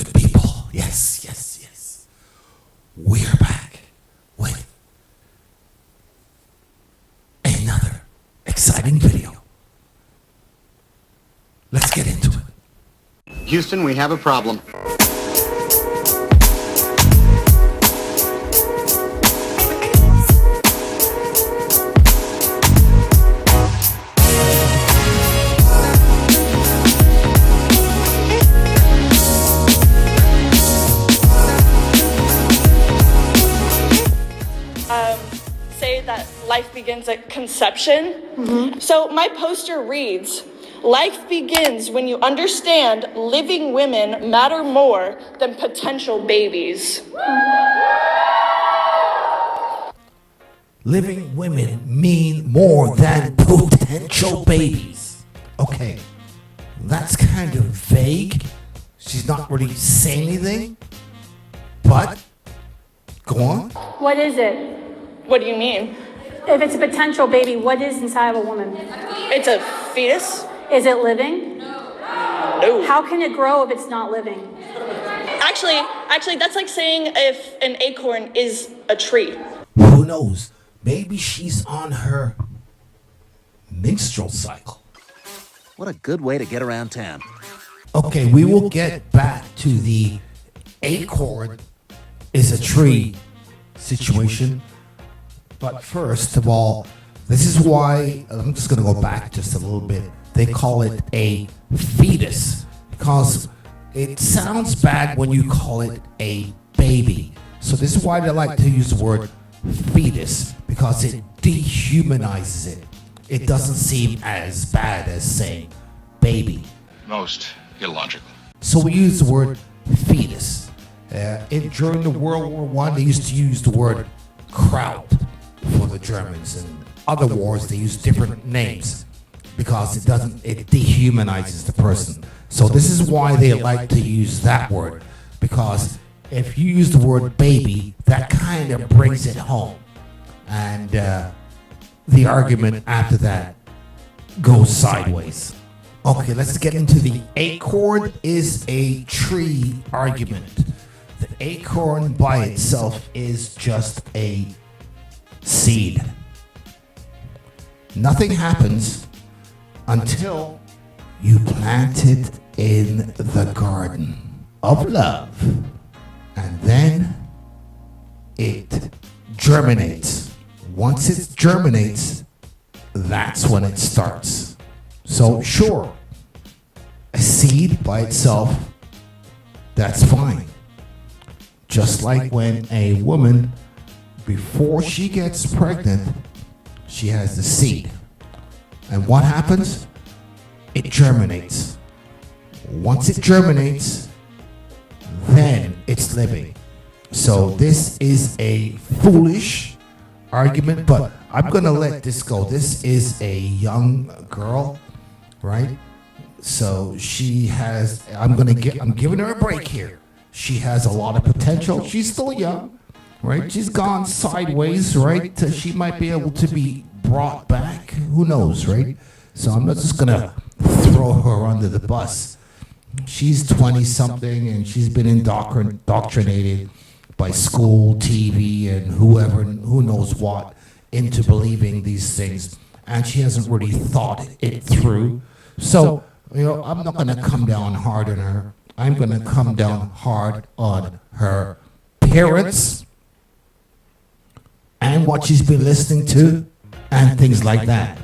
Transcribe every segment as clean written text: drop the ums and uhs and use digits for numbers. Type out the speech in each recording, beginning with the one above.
good people. Yes, yes, yes. We're back with another exciting video. Let's get into it. Houston, we have a problem. Say that life begins at conception. So my poster reads, life begins when you understand living women matter more than potential babies. Living women mean more than potential babies. Okay, that's kind of vague. She's not really saying anything, but go on. What is it? What do you mean? If it's a potential baby, what is inside of a woman? It's a fetus? Is it living? No. How can it grow if it's not living? Actually, that's like saying if an acorn is a tree. Who knows? Maybe she's on her menstrual cycle. What a good way to get around town. Okay, we will get back to the acorn is a tree situation. But first of all, this is why, I'm just going to go back just a little bit. They call it a fetus because it sounds bad when you call it a baby. So this is why they like to use the word fetus, because it dehumanizes it. It doesn't seem as bad as saying baby. Most illogical. So we use the word fetus. During the World War I, they used to use the word kraut for the Germans, and other wars they use different names because it dehumanizes the person. So this is why they like to use that word, because if you use the word baby, that kind of brings it home, and the argument after that goes sideways. Okay, let's get into the acorn is a tree argument. The acorn by itself is just a seed. Nothing happens until you plant it in the garden of love, and then it germinates. Once it germinates, that's when it starts. So sure, a seed by itself, that's fine. Just like when a woman, before she gets pregnant, she has the seed. And what happens? It germinates. Once it germinates, then it's living. So this is a foolish argument, but I'm gonna let this go. This is a young girl, right? So she has, I'm giving her a break here. She has a lot of potential. She's still young, right? She's gone sideways, right? She might be able to be brought back. Who knows, right? So I'm not just gonna throw her under the bus. She's 20-something, and she's been indoctrinated by school, TV, and who knows what, into believing these things, and she hasn't really thought it through. So, I'm not gonna come down hard on her. I'm gonna come down hard on her parents and what she's been listening to and things like that.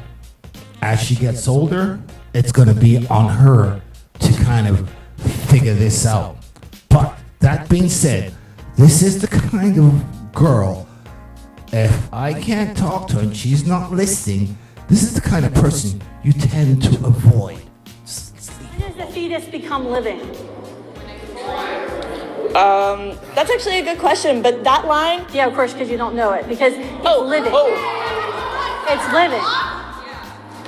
As she gets older, it's gonna be on her to kind of figure this out. But that being said, this is the kind of girl, if I can't talk to her and she's not listening, this is the kind of person you tend to avoid. When does the fetus become living? That's actually a good question, but that line... Yeah, of course, because you don't know it. Because it's living. It's living.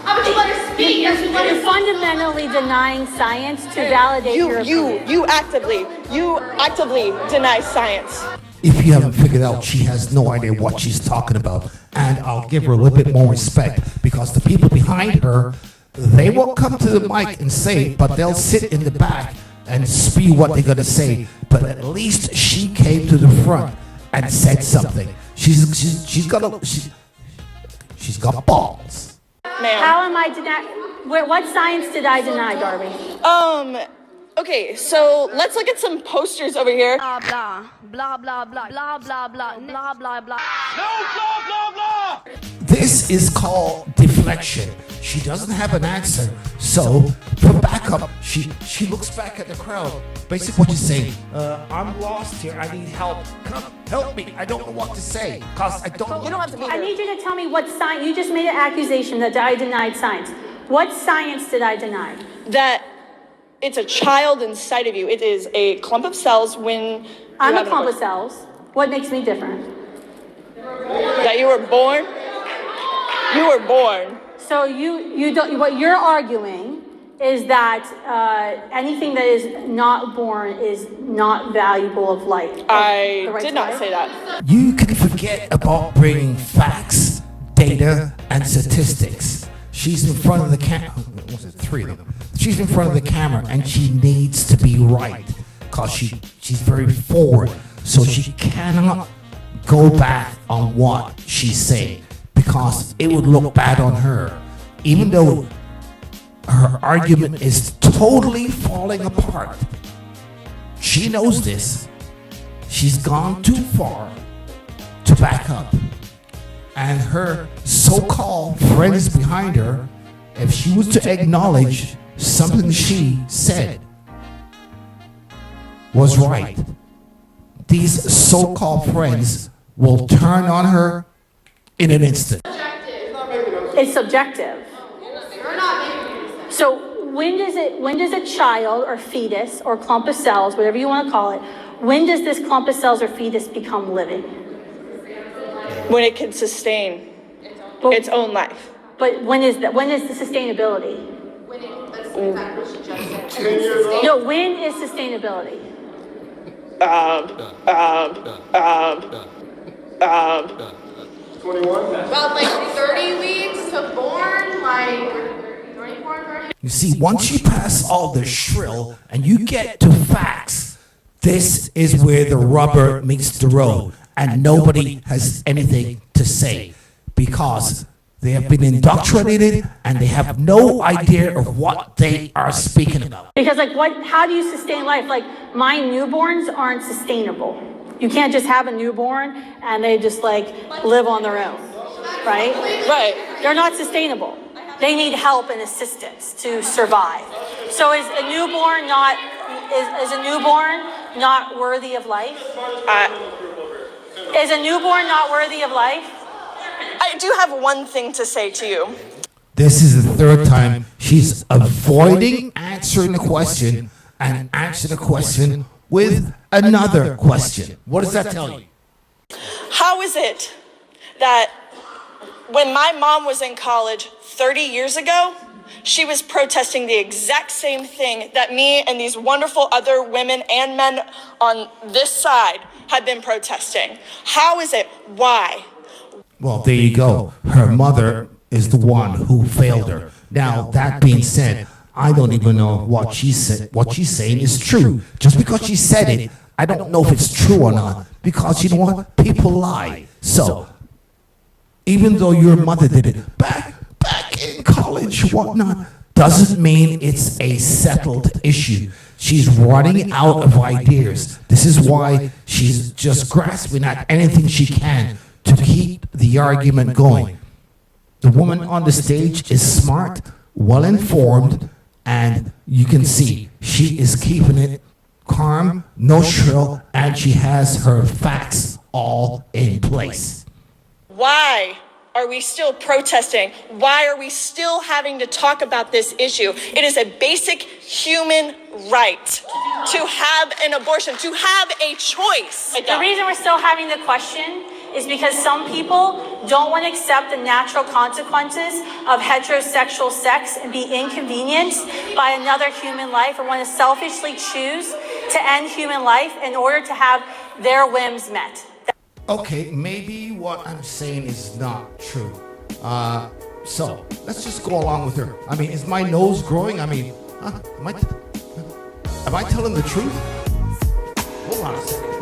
How would you let her speak? You're fundamentally denying science to validate your opinion. You actively deny science. If you haven't figured out, she has no idea what she's talking about. And I'll give her a little bit more respect, because the people behind her, they won't come to the mic and say it, but they'll sit in the back and spew what they're gonna say, but at least she came to the front and said something. She's got balls. Ma'am. How am I denying? What science did I deny, Darby? Okay, so let's look at some posters over here. Blah blah blah blah blah blah blah blah blah blah blah. This is called deflection. She doesn't have an answer, so for backup, she looks back at the crowd. Basically, what she's saying, I'm lost here. I need help. Come help me. I don't know what to say, cause I don't. You don't have to be I here. need you to tell me what science. You just made an accusation that I denied science. What science did I deny? That it's a child inside of you. It is a clump of cells when I'm you a have an clump of abortion. cells. What makes me different? That you were born. You were born. So you don't. What you're arguing is that anything that is not born is not valuable of life. I did not say that. You can forget about bringing facts, data, and statistics. She's in front of the camera. Three of them. She's in front of the camera, and she needs to be right, cause she's very forward, so she cannot go back on what she's saying, because it would look bad on her, even though her argument is totally falling apart. She knows this. She's gone too far to back up. And her so-called friends behind her, if she was to acknowledge something she said was right, these so-called friends will turn on her in an instant. It's subjective. So when does a child or fetus or clump of cells, whatever you want to call it, when does this clump of cells or fetus become living? When it can sustain But- its own life. But when is the sustainability? That's exactly what she just said. No, when is sustainability? About like 30 weeks to born, like 24, 30. You see, once you pass all the shrill and you get to facts, this is where the rubber meets the road, and nobody has anything to say, because they have been indoctrinated and they have no idea of what they are speaking about. Because how do you sustain life? Like my newborns aren't sustainable. You can't just have a newborn and they just live on their own, right? Right. They're not sustainable. They need help and assistance to survive. So is a newborn not worthy of life? Is a newborn not worthy of life? I do have one thing to say to you. This is the third time she's avoiding answering the question and answering the question with another question. What does that tell you? How is it that when my mom was in college 30 years ago, she was protesting the exact same thing that me and these wonderful other women and men on this side had been protesting? How is it? Why? Well, there you go. Her mother is the one who failed her. Now, that being said, I don't even know what she said. What she's saying is true. Just because she said it, I don't know if it's true or not. Because you know what? People lie. So, even though your mother did it back in college, whatnot, doesn't mean it's a settled issue. She's running out of ideas. This is why she's just grasping at anything she can to keep the argument going. The woman on the stage is smart, well-informed, and you can see she is keeping it calm, no shrill, and she has her facts all in place. Why are we still protesting? Why are we still having to talk about this issue? It is a basic human right to have an abortion, to have a choice. The reason we're still having the question is because some people don't want to accept the natural consequences of heterosexual sex and be inconvenienced by another human life, or want to selfishly choose to end human life in order to have their whims met. Okay, maybe what I'm saying is not true. So let's just go along with her. I mean, is my nose growing? I mean, Am I telling the truth? Hold on a second.